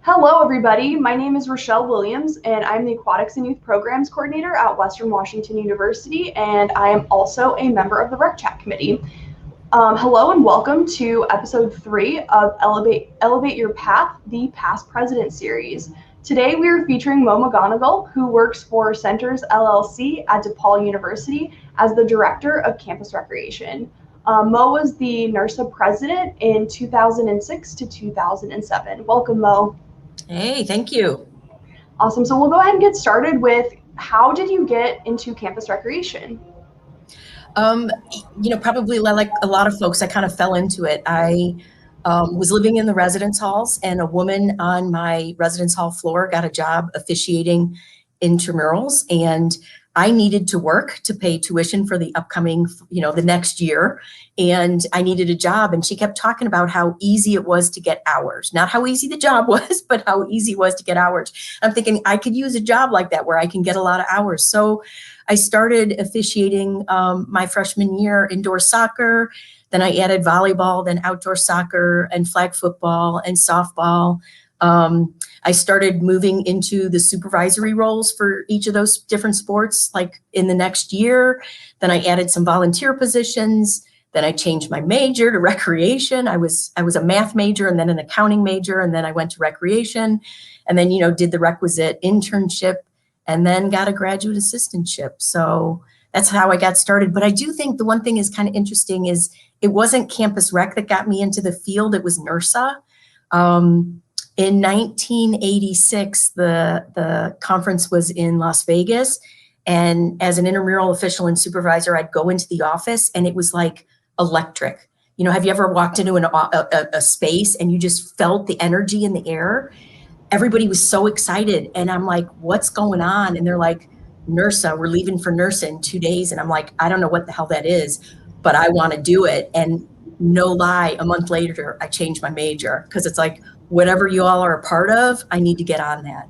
Hello, everybody. My name is Rochelle Williams, and I'm the Aquatics and Youth Programs Coordinator at Western Washington University, and I am also a member of the Rec Chat Committee. Hello and welcome to episode 3 of Elevate Your Path, the Past President series. Today we are featuring Moe McGonagle, who works for Centers LLC at DePaul University as the Director of Campus Recreation. Moe was the NERSA president in 2006 to 2007. Welcome, Moe. Hey, thank you. Awesome. So we'll go ahead and get started with, how did you get into campus recreation? Probably like a lot of folks, I kind of fell into it. I was living in the residence halls, and a woman on my residence hall floor got a job officiating intramurals, and I needed to work to pay tuition for the upcoming, the next year. And I needed a job. And she kept talking about how easy it was to get hours, not how easy the job was, but how easy it was to get hours. I'm thinking I could use a job like that where I can get a lot of hours. So I started officiating my freshman year indoor soccer. Then I added volleyball, then outdoor soccer and flag football and softball. I started moving into the supervisory roles for each of those different sports, like in the next year. Then I added some volunteer positions. Then I changed my major to recreation. I was a math major and then an accounting major, and then I went to recreation, and then, did the requisite internship, and then got a graduate assistantship. So that's how I got started. But I do think the one thing is kind of interesting is it wasn't campus rec that got me into the field. It was NERSA. In 1986, the conference was in Las Vegas, and as an intramural official and supervisor, I'd go into the office, and it was like electric. Have you ever walked into a space and you just felt the energy in the air? Everybody was so excited, and I'm like, what's going on? And they're like, NERSA, we're leaving for NERSA in 2 days. And I'm like, I don't know what the hell that is, but I want to do it. And no lie, a month later, I changed my major, because it's like, whatever you all are a part of, I need to get on that.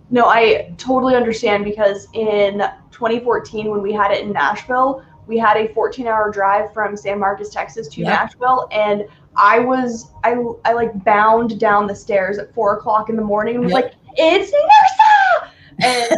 No, I totally understand, because in 2014, when we had it in Nashville, we had a 14-hour drive from San Marcos, Texas to Nashville, and I like bound down the stairs at 4 o'clock in the morning and was like, it's NERSA! And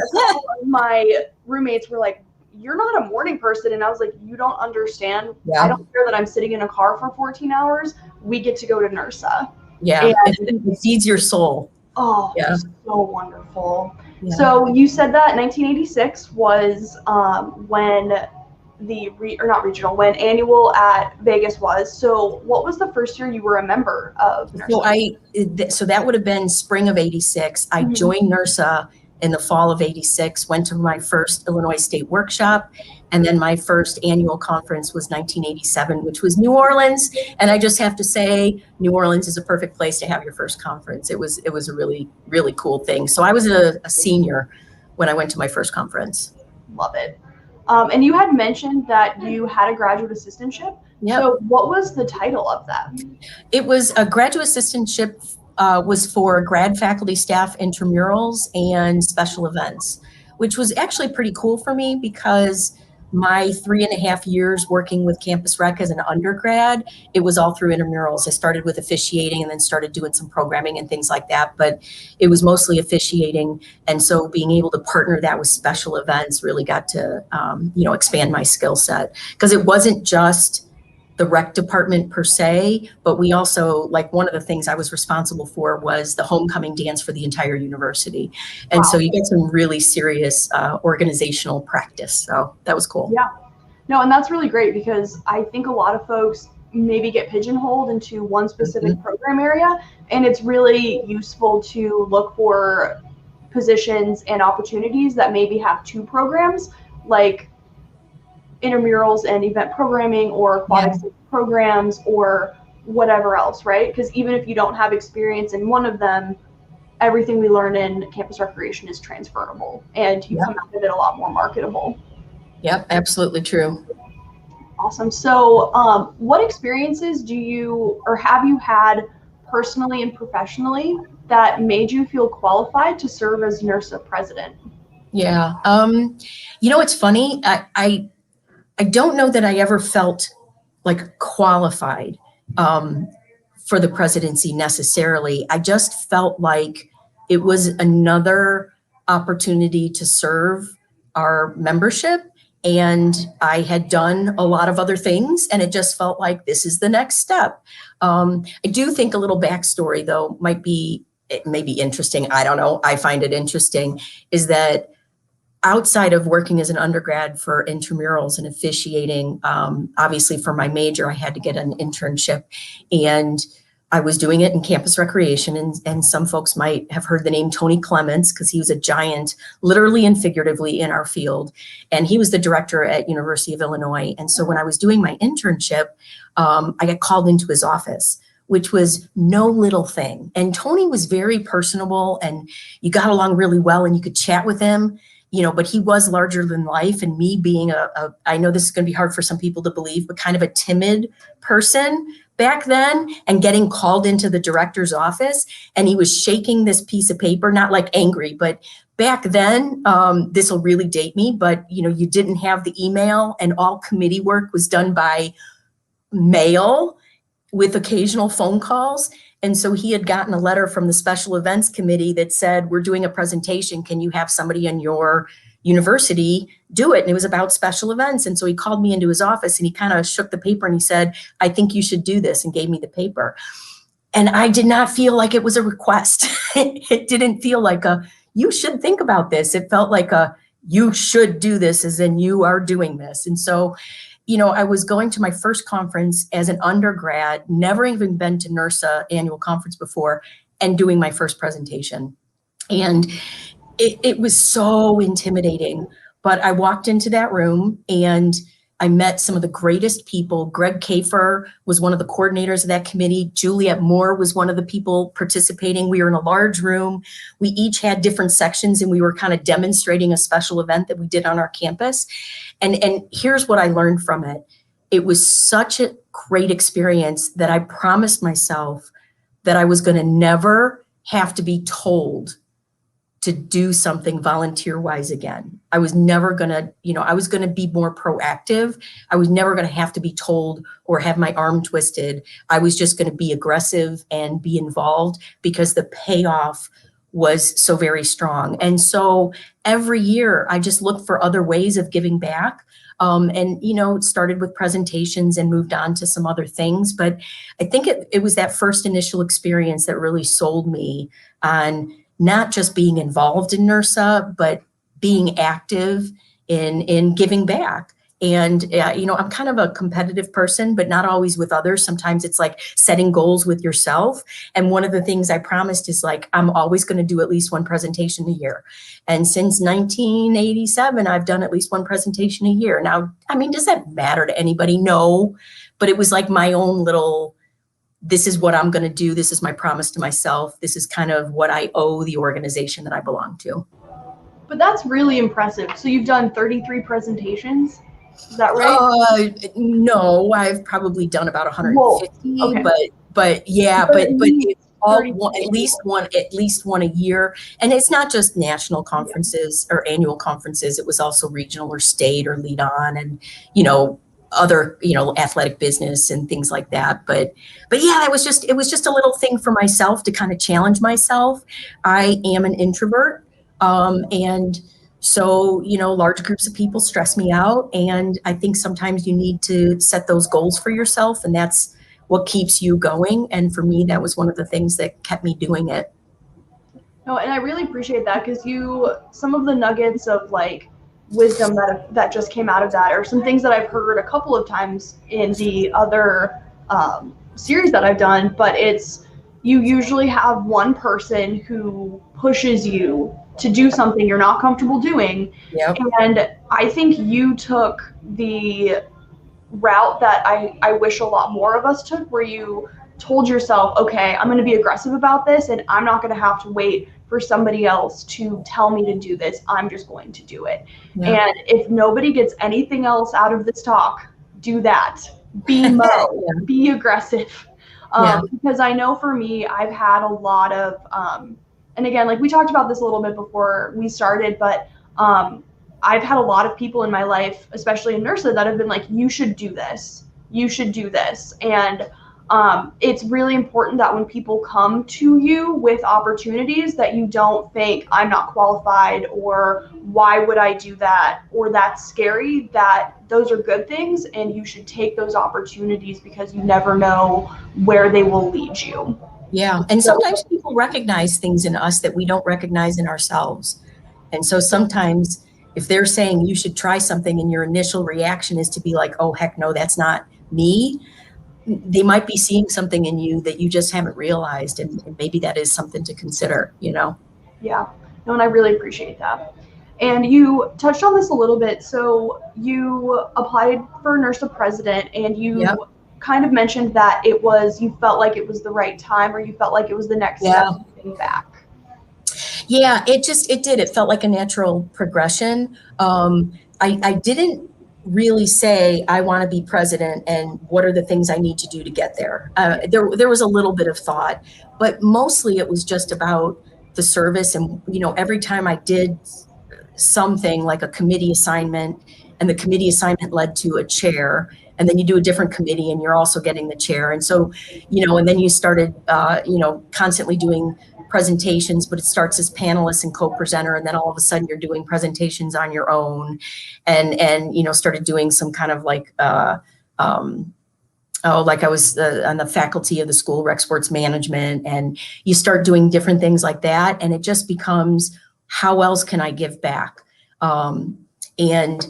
my roommates were like, you're not a morning person. And I was like, you don't understand. I don't care that I'm sitting in a car for 14 hours. We get to go to NERSA. Yeah, it feeds your soul. Oh, yeah. So wonderful. Yeah. So you said that 1986 was when when annual at Vegas was. So what was the first year you were a member of NERSA? So that would have been spring of 86. I joined NERSA in the fall of 86, went to my first Illinois State workshop, and then my first annual conference was 1987, which was New Orleans. And I just have to say, New Orleans is a perfect place to have your first conference. It was a really, really cool thing. So I was a senior when I went to my first conference. Love it. And you had mentioned that you had a graduate assistantship. Yep. So what was the title of that? It was a graduate assistantship. Was for grad faculty, staff, intramurals, and special events, which was actually pretty cool for me, because my 3.5 years working with campus rec as an undergrad, it was all through intramurals. I started with officiating and then started doing some programming and things like that, but it was mostly officiating. And so being able to partner that with special events really got to, expand my skill set, because it wasn't just the rec department per se, but we also, like, one of the things I was responsible for was the homecoming dance for the entire university. And so you get some really serious organizational practice. So that was cool. Yeah. No, and that's really great, because I think a lot of folks maybe get pigeonholed into one specific program area, and it's really useful to look for positions and opportunities that maybe have 2 programs, like intramurals and event programming, or aquatic programs, or whatever else, right? Because even if you don't have experience in one of them, everything we learn in campus recreation is transferable, and you come out of it a lot more marketable. Yep, absolutely true. Awesome. So what experiences do you, or have you had personally and professionally, that made you feel qualified to serve as NERSA president? Yeah. It's funny. I don't know that I ever felt like qualified for the presidency necessarily. I just felt like it was another opportunity to serve our membership. And I had done a lot of other things, and it just felt like this is the next step. I do think a little backstory, though, it may be interesting. I don't know. I find it interesting is that outside of working as an undergrad for intramurals and officiating, obviously for my major, I had to get an internship, and I was doing it in campus recreation. And some folks might have heard the name Tony Clements, because he was a giant, literally and figuratively, in our field. And he was the director at University of Illinois. And so when I was doing my internship, I got called into his office, which was no little thing. And Tony was very personable, and you got along really well, and you could chat with him. But he was larger than life, and me being I know this is going to be hard for some people to believe, but kind of a timid person back then, and getting called into the director's office, and he was shaking this piece of paper, not like angry, but back then, this will really date me, but you didn't have the email, and all committee work was done by mail with occasional phone calls. And so he had gotten a letter from the special events committee that said, we're doing a presentation. Can you have somebody in your university do it? And it was about special events. And so he called me into his office, and he kind of shook the paper, and he said, I think you should do this, and gave me the paper. And I did not feel like it was a request. It didn't feel like you should think about this. It felt like you should do this, as in you are doing this. And so I was going to my first conference as an undergrad, never even been to NERSA annual conference before, and doing my first presentation. And it was so intimidating, but I walked into that room, and I met some of the greatest people. Greg Kafer was one of the coordinators of that committee. Juliet Moore was one of the people participating. We were in a large room. We each had different sections, and we were kind of demonstrating a special event that we did on our campus. And here's what I learned from it. It was such a great experience that I promised myself that I was going to never have to be told to do something volunteer-wise again. I was never gonna, I was gonna be more proactive. I was never gonna have to be told or have my arm twisted. I was just gonna be aggressive and be involved, because the payoff was so very strong. And so every year I just look for other ways of giving back. It started with presentations and moved on to some other things. But I think it was that first initial experience that really sold me on not just being involved in NERSA, but being active in giving back. And, I'm kind of a competitive person, but not always with others. Sometimes it's like setting goals with yourself. And one of the things I promised is I'm always going to do at least one presentation a year. And since 1987, I've done at least one presentation a year. Now, does that matter to anybody? No, but it was like my own little, this is what I'm going to do. This is my promise to myself. This is kind of what I owe the organization that I belong to. But that's really impressive. So you've done 33 presentations. Is that right? No, I've probably done about 150. Whoa, okay. But it's all at least one a year. And it's not just national conferences or annual conferences. It was also regional or state or lead on, and other athletic business and things like that. But yeah, it was just a little thing for myself to kind of challenge myself. I am an introvert, and so large groups of people stress me out, and I think sometimes you need to set those goals for yourself, and that's what keeps you going. And for me, that was one of the things that kept me doing it. No, and I really appreciate that, because some of the nuggets of wisdom that just came out of that are some things that I've heard a couple of times in the other series that I've done, but it's you usually have one person who pushes you to do something you're not comfortable doing. Yep. And I think you took the route that I wish a lot more of us took, where you told yourself, okay, I'm going to be aggressive about this, and I'm not going to have to wait for somebody else to tell me to do this. I'm just going to do it. Yeah. And if nobody gets anything else out of this talk, do that. Be Moe, yeah. Be aggressive. Because I know for me, I've had a lot of, and again, we talked about this a little bit before we started, but I've had a lot of people in my life, especially in NERSA, that have been like, you should do this. You should do this. And It's really important that when people come to you with opportunities that you don't think I'm not qualified or why would I do that or that's scary, that those are good things and you should take those opportunities because you never know where they will lead you. Yeah. And sometimes people recognize things in us that we don't recognize in ourselves. And so sometimes if they're saying you should try something and your initial reaction is to be like, oh, heck no, that's not me, they might be seeing something in you that you just haven't realized. And maybe that is something to consider, you know? Yeah, no, and I really appreciate that. And you touched on this a little bit. So you applied for nurse to president and you Yep. kind of mentioned that you felt like it was the right time or you felt like it was the next step getting back. Yeah, it did. It felt like a natural progression. I didn't really say I want to be president and what are the things I need to do to get there. There was a little bit of thought, but mostly it was just about the service. And, you know, every time I did something like a committee assignment and the committee assignment led to a chair, and then you do a different committee and you're also getting the chair. And so, you know, and then you started, you know, constantly doing presentations, but it starts as panelist and co-presenter, and then all of a sudden you're doing presentations on your own, and you know, started doing some kind of like like I was on the faculty of the School Rec Sports Management, and you start doing different things like that, and it just becomes, how else can I give back? And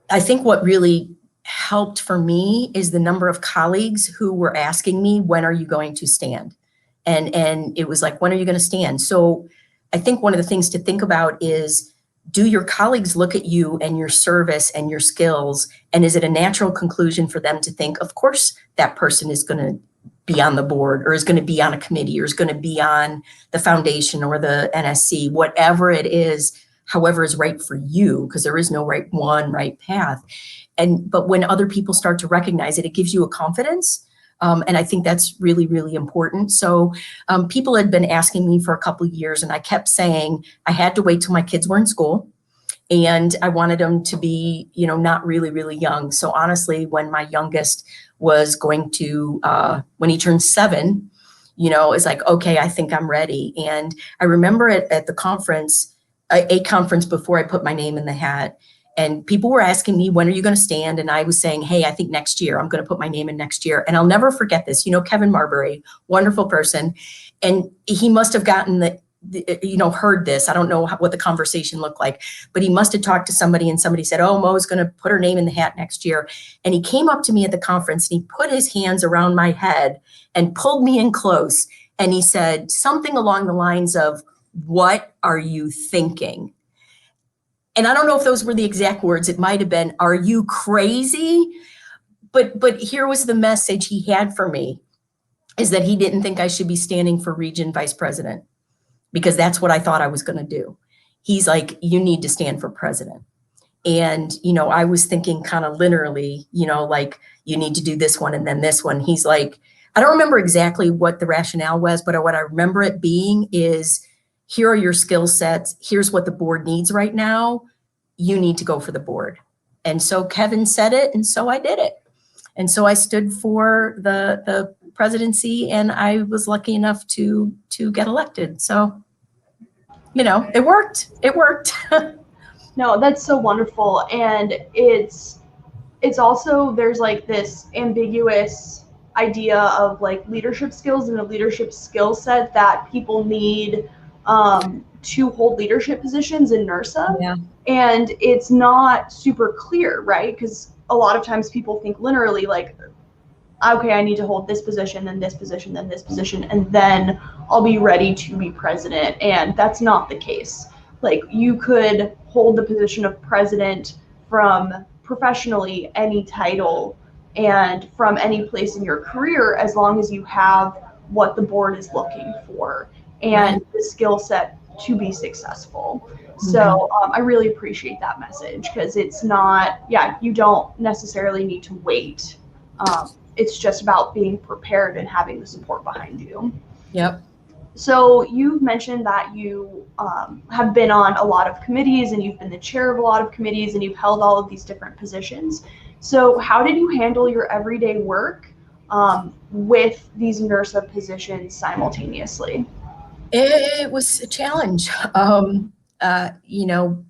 I think what really helped for me is the number of colleagues who were asking me, when are you going to stand? And it was like, when are you going to stand? So I think one of the things to think about is, do your colleagues look at you and your service and your skills? And is it a natural conclusion for them to think, of course, that person is going to be on the board or is going to be on a committee or is going to be on the foundation or the NSC, whatever it is, however is right for you, because there is no right path. But when other people start to recognize it, it gives you a confidence. And I think that's really, really important. So people had been asking me for a couple of years, and I kept saying I had to wait till my kids were in school, and I wanted them to be, you know, not really, really young. So honestly, when my youngest was going to, when he turned 7, you know, it's like, okay, I think I'm ready. And I remember at the conference, a conference before I put my name in the hat, and people were asking me, when are you going to stand? And I was saying, hey, I think next year. I'm going to put my name in next year. And I'll never forget this. You know, Kevin Marbury, wonderful person. And he must have gotten you know, heard this. I don't know what the conversation looked like, but he must have talked to somebody and somebody said, oh, Mo's going to put her name in the hat next year. And he came up to me at the conference and he put his hands around my head and pulled me in close. And he said something along the lines of, what are you thinking? And I don't know if those were the exact words. It might have been, are you crazy? But here was the message he had for me, is that he didn't think I should be standing for region vice president, because that's what I thought I was going to do. He's like, you need to stand for president. And, you know, I was thinking kind of linearly, you know, like, you need to do this one and then this one. He's like, I don't remember exactly what the rationale was, but what I remember it being is, here are your skill sets. Here's what the board needs right now. You need to go for the board. And so Kevin said it, and so I did it. And so I stood for the presidency, and I was lucky enough to get elected. So, you know, it worked. It worked. No, that's so wonderful. And it's also, there's like this ambiguous idea of like leadership skills and a leadership skill set that people need to hold leadership positions in NERSA. Yeah. And it's not super clear, right? Because a lot of times people think linearly, like, okay, I need to hold this position, then this position, then this position, and then I'll be ready to be president. And that's not the case. Like, you could hold the position of president from professionally any title and from any place in your career, as long as you have what the board is looking for and the skill set to be successful. So I really appreciate that message, because it's not, you don't necessarily need to wait. It's just about being prepared and having the support behind you. Yep. So you've mentioned that you have been on a lot of committees, and you've been the chair of a lot of committees, and you've held all of these different positions. So how did you handle your everyday work with these NERSA positions simultaneously? It was a challenge. You know,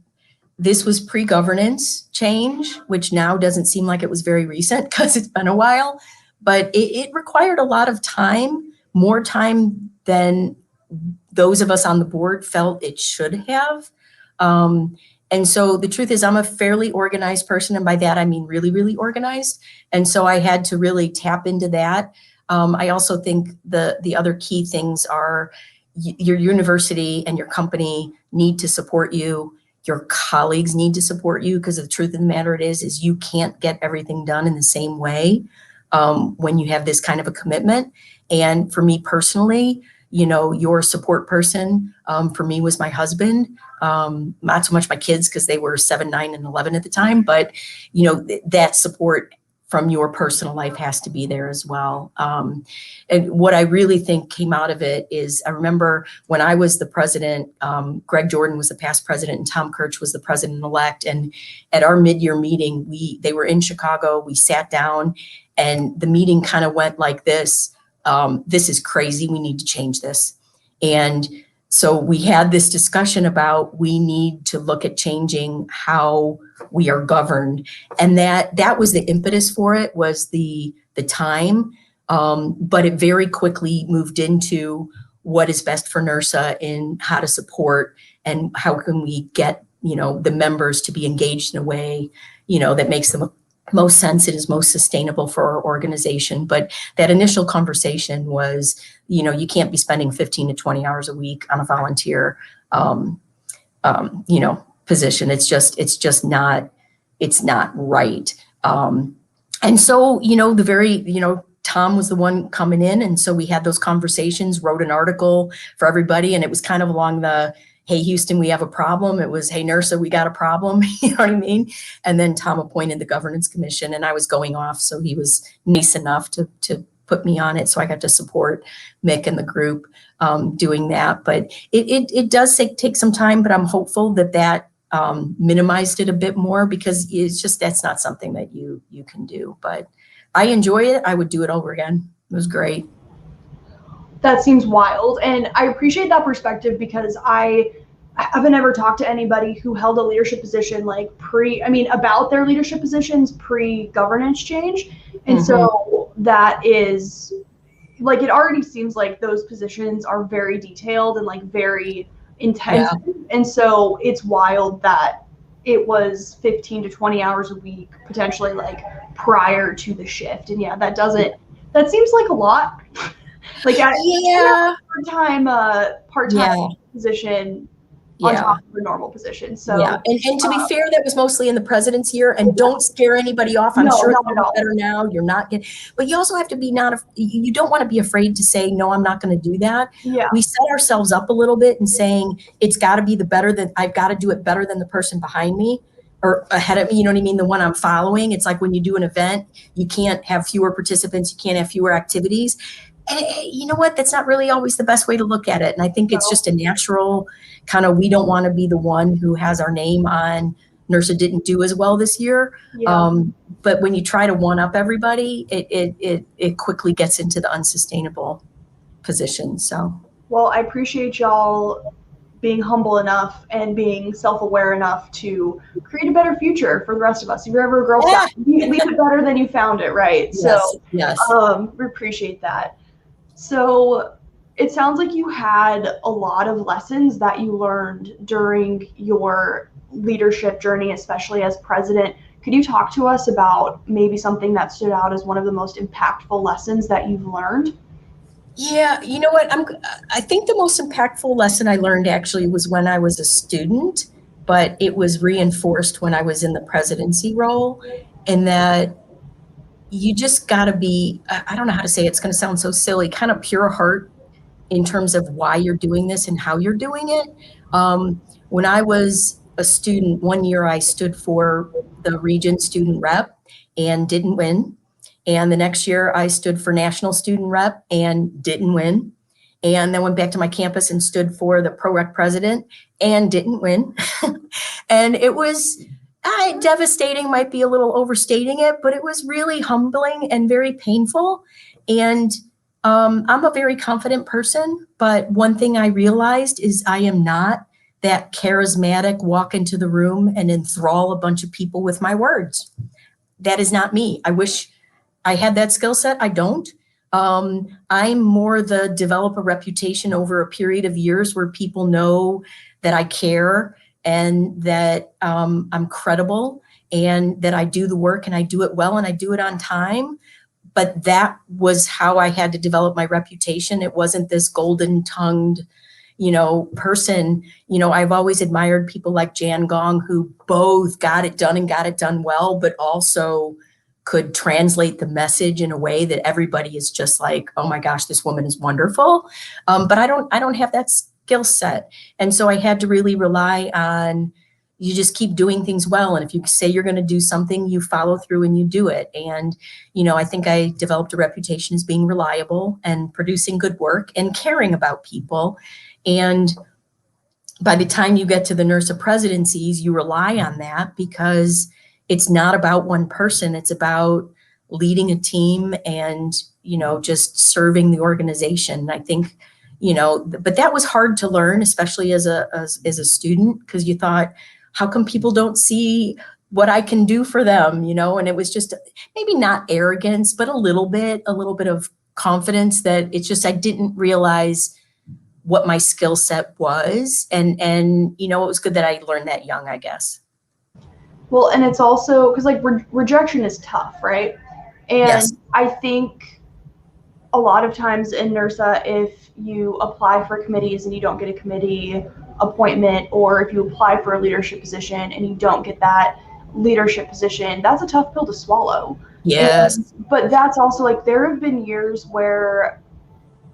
this was pre-governance change, which now doesn't seem like it was very recent because it's been a while, but it required a lot of time, more time than those of us on the board felt it should have. And so the truth is I'm a fairly organized person. And by that, I mean really, really organized. And so I had to really tap into that. I also think the other key things are your university and your company need to support you. Your colleagues need to support you, because the truth of the matter is you can't get everything done in the same way when you have this kind of a commitment. And for me personally, you know, your support person for me was my husband, not so much my kids because they were 7, 9, and 11 at the time, but you know, that support from your personal life has to be there as well. And what I really think came out of it is, I remember when I was the president, Greg Jordan was the past president and Tom Kirch was the president-elect. And at our mid-year meeting, they were in Chicago, we sat down and the meeting kind of went like this. This is crazy, we need to change this. And so we had this discussion about we need to look at changing how we are governed. And that was the impetus for it, was the time. But it very quickly moved into what is best for NERSA and how to support and how can we get, you know, the members to be engaged in a way, you know, that makes them most sense, it is most sustainable for our organization. But that initial conversation was, you know, you can't be spending 15 to 20 hours a week on a volunteer, you know, position. It's just not, it's not right. And so, you know, Tom was the one coming in. And so we had those conversations, wrote an article for everybody. And it was kind of along the, hey, Houston, we have a problem. It was, hey, NERSA, we got a problem. You know what I mean? And then Tom appointed the governance commission and I was going off. So he was nice enough to put me on it. So I got to support Mick and the group doing that. But it does take some time, but I'm hopeful that minimized it a bit more, because it's just, that's not something that you can do. But I enjoy it. I would do it over again. It was great. That seems wild. And I appreciate that perspective, because I haven't ever talked to anybody who held a leadership position like about their leadership positions pre-governance change. And so that is like, it already seems like those positions are very detailed and like very intense. Yeah. And so it's wild that it was 15 to 20 hours a week, potentially, like prior to the shift. And yeah, that seems like a lot. Like part-time position on top of a normal position. So and to be fair, that was mostly in the president's year. And don't scare anybody off. I'm sure it's better now. You're not getting, but you also have to be you don't want to be afraid to say, no, I'm not going to do that. Yeah. We set ourselves up a little bit and saying it's got to be I've got to do it better than the person behind me or ahead of me. You know what I mean? The one I'm following. It's like when you do an event, you can't have fewer participants. You can't have fewer activities. And you know what? That's not really always the best way to look at it. And I think it's just a natural kind of, we don't want to be the one who has our name on NERSA didn't do as well this year. Yeah. But when you try to one up everybody, it quickly gets into the unsustainable position. So, well, I appreciate y'all being humble enough and being self-aware enough to create a better future for the rest of us. If you're ever a Girl Scout, leave it better than you found it, right? Yes. So we appreciate that. So it sounds like you had a lot of lessons that you learned during your leadership journey, especially as president. Could you talk to us about maybe something that stood out as one of the most impactful lessons that you've learned? Yeah, you know what? I think the most impactful lesson I learned actually was when I was a student, but it was reinforced when I was in the presidency role, and that you just got to be, I don't know how to say it, it's going to sound so silly, kind of pure heart in terms of why you're doing this and how you're doing it. When I was a student, one year I stood for the region student rep and didn't win. And the next year I stood for national student rep and didn't win. And then went back to my campus and stood for the pro-rec president and didn't win. And it was, Devastating might be a little overstating it, but it was really humbling and very painful. And I'm a very confident person, but one thing I realized is I am not that charismatic, walk into the room and enthrall a bunch of people with my words. That is not me. I wish I had that skill set. I don't. I'm more the develop a reputation over a period of years where people know that I care and that I'm credible and that I do the work and I do it well and I do it on time. But that was how I had to develop my reputation. It wasn't this golden tongued, person. I've always admired people like Jan Gong who both got it done and got it done well, but also could translate the message in a way that everybody is just like, oh my gosh, this woman is wonderful. But I don't have that skill set. And so I had to really rely on, you just keep doing things well. And if you say you're going to do something, you follow through and you do it. And, I think I developed a reputation as being reliable and producing good work and caring about people. And by the time you get to the NERSA presidencies, you rely on that because it's not about one person. It's about leading a team and, just serving the organization. I think, but that was hard to learn, especially as a student, because you thought, how come people don't see what I can do for them, and it was just maybe not arrogance, but a little bit of confidence that it's just, I didn't realize what my skill set was. And it was good that I learned that young, I guess. Well, and it's also because like rejection is tough, right? And Yes. I think a lot of times in NERSA, if you apply for committees and you don't get a committee appointment, or if you apply for a leadership position and you don't get that leadership position, that's a tough pill to swallow. Yes. But that's also like, there have been years where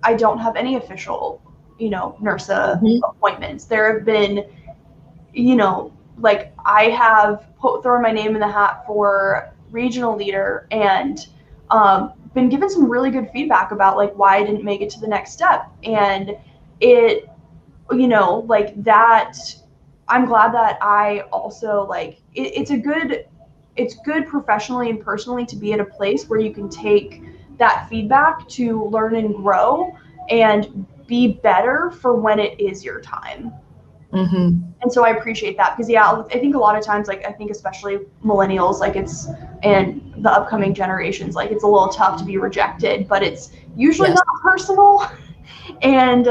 I don't have any official, NERSA appointments. There have been, like I have thrown my name in the hat for regional leader and been given some really good feedback about like why I didn't make it to the next step. And it, like that, I'm glad that I also like, it's good professionally and personally to be at a place where you can take that feedback to learn and grow and be better for when it is your time. Mm-hmm. And so I appreciate that because, yeah, I think a lot of times, like, I think especially millennials, like and the upcoming generations, like it's a little tough to be rejected, but it's usually not personal. And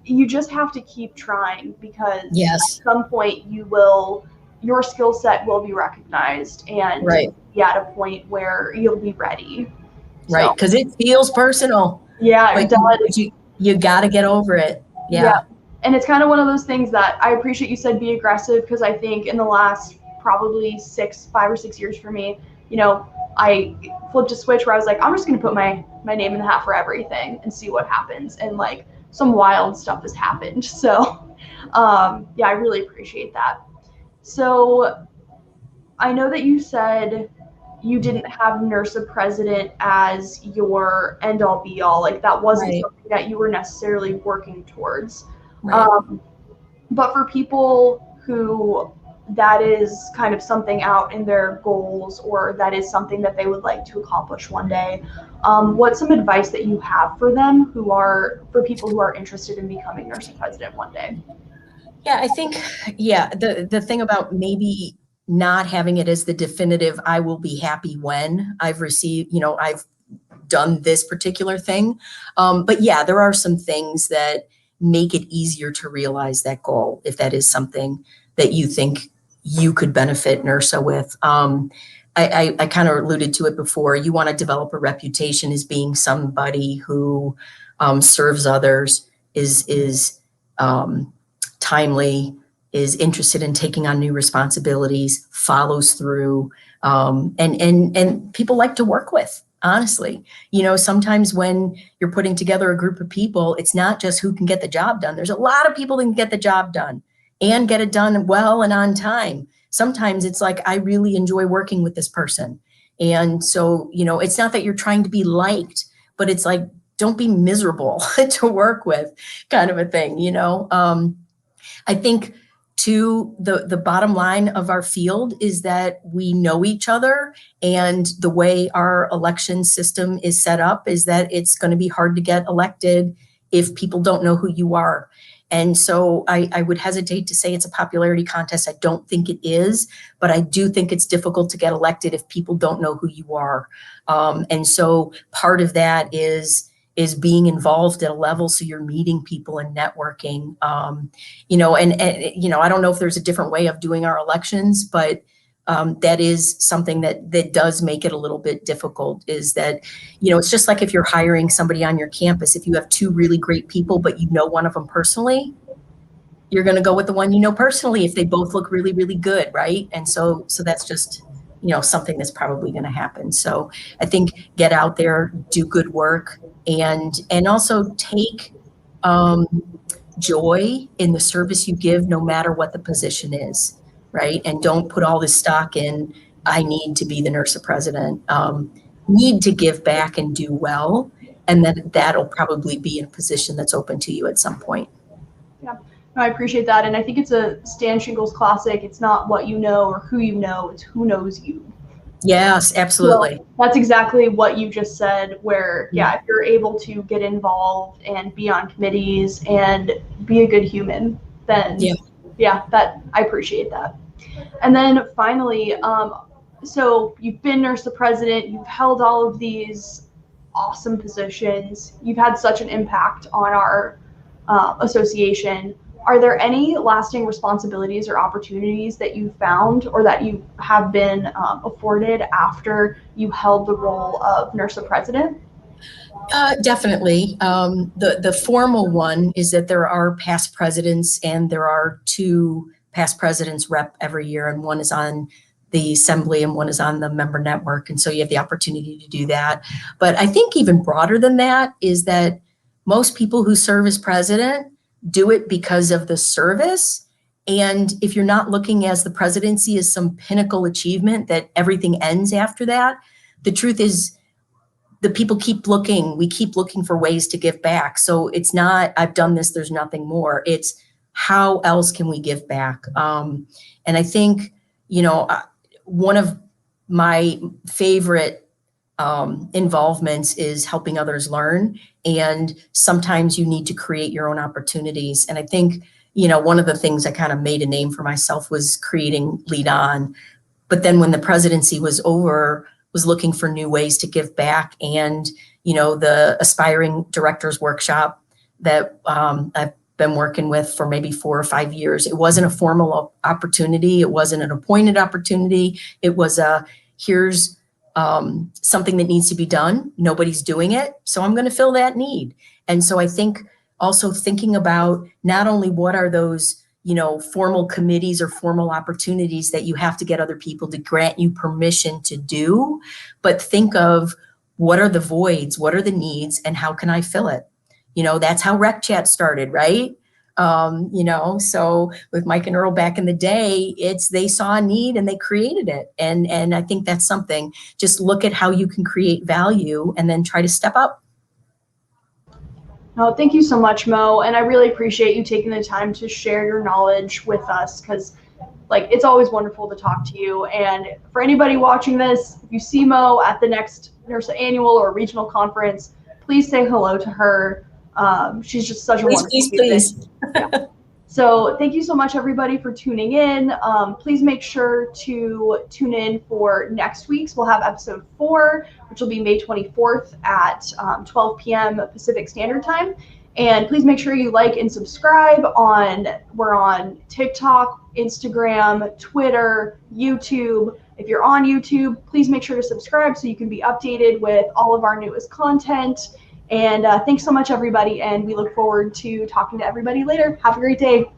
you just have to keep trying because at some point your skill set will be recognized and be at a point where you'll be ready. Right, because it feels personal. Yeah, it does. You got to get over it. Yeah. And it's kind of one of those things that I appreciate you said be aggressive, because I think in the last probably 5 or 6 years for me, I flipped a switch where I was like, I'm just going to put my name in the hat for everything and see what happens. And like some wild stuff has happened. So I really appreciate that. So I know that you said you didn't have NERSA president as your end all be all. Like that wasn't something that you were necessarily working towards. Right. But for people who that is kind of something out in their goals, or that is something that they would like to accomplish one day, what's some advice that you have for them for people who are interested in becoming NERSA president one day? Yeah, I think, the thing about maybe not having it as the definitive, I will be happy when I've received, I've done this particular thing. But yeah, there are some things that make it easier to realize that goal, if that is something that you think you could benefit NERSA with. I kind of alluded to it before. You want to develop a reputation as being somebody who serves others, is timely, is interested in taking on new responsibilities, follows through, and people like to work with. Honestly, sometimes when you're putting together a group of people, it's not just who can get the job done. There's a lot of people that can get the job done and get it done well and on time. Sometimes it's like, I really enjoy working with this person. And so, it's not that you're trying to be liked, but it's like, don't be miserable to work with, kind of a thing, I think Two, the bottom line of our field is that we know each other, and the way our election system is set up is that it's going to be hard to get elected if people don't know who you are. And so I would hesitate to say it's a popularity contest. I don't think it is, but I do think it's difficult to get elected if people don't know who you are. And so part of that is being involved at a level so you're meeting people and networking. You know, and you know, I don't know if there's a different way of doing our elections, but that is something that does make it a little bit difficult, is that, you know, it's just like if you're hiring somebody on your campus, if you have two really great people, but you know one of them personally, you're going to go with the one you know personally if they both look really, really good, right? And so that's just, you know, something that's probably going to happen. So I think get out there, do good work, and also take joy in the service you give, no matter what the position is, right? And don't put all this stock in, I need to be the NERSA president. Need to give back and do well, and then that'll probably be in a position that's open to you at some point. Yeah, no, I appreciate that. And I think it's a Stan Shingles classic. It's not what you know or who you know, it's who knows you. Yes, absolutely. So that's exactly what you just said, where, yeah, if you're able to get involved and be on committees and be a good human, then yeah, that I appreciate that. And then finally, so you've been NERSA president, you've held all of these awesome positions, you've had such an impact on our association. Are there any lasting responsibilities or opportunities that you found or that you have been afforded after you held the role of NERSA president? Definitely. The formal one is that there are past presidents, and there are two past presidents rep every year, and one is on the assembly and one is on the member network. And so you have the opportunity to do that. But I think even broader than that is that most people who serve as president do it because of the service. And if you're not looking as the presidency as some pinnacle achievement that everything ends after that, the truth is the people keep looking. We keep looking for ways to give back. So it's not, I've done this, there's nothing more. It's how else can we give back? And I think, you know, one of my favorite involvements is helping others learn. And sometimes you need to create your own opportunities. And I think, you know, one of the things I kind of made a name for myself was creating Lead On. But then when the presidency was over, was looking for new ways to give back. And, you know, the Aspiring Directors Workshop that I've been working with for maybe 4 or 5 years, it wasn't a formal opportunity. It wasn't an appointed opportunity. It was here's something that needs to be done. Nobody's doing it, so I'm going to fill that need. And so I think also thinking about not only what are those, you know, formal committees or formal opportunities that you have to get other people to grant you permission to do, but think of what are the voids, what are the needs, and how can I fill it? You know, that's how Rec Chat started, right? You know, so with Mike and Earl back in the day, they saw a need and they created it. And I think that's something, just look at how you can create value and then try to step up. No, thank you so much, Mo. And I really appreciate you taking the time to share your knowledge with us, because like, it's always wonderful to talk to you. And for anybody watching this, if you see Mo at the next NERSA annual or regional conference, please say hello to her. She's just such a wonderful please. Yeah. So thank you so much, everybody, for tuning in. Please make sure to tune in for next week's. We'll have episode 4, which will be May 24th at 12 p.m. Pacific Standard Time. And please make sure you like and subscribe. We're on TikTok, Instagram, Twitter, YouTube. If you're on YouTube, please make sure to subscribe so you can be updated with all of our newest content. And thanks so much, everybody, and we look forward to talking to everybody later. Have a great day.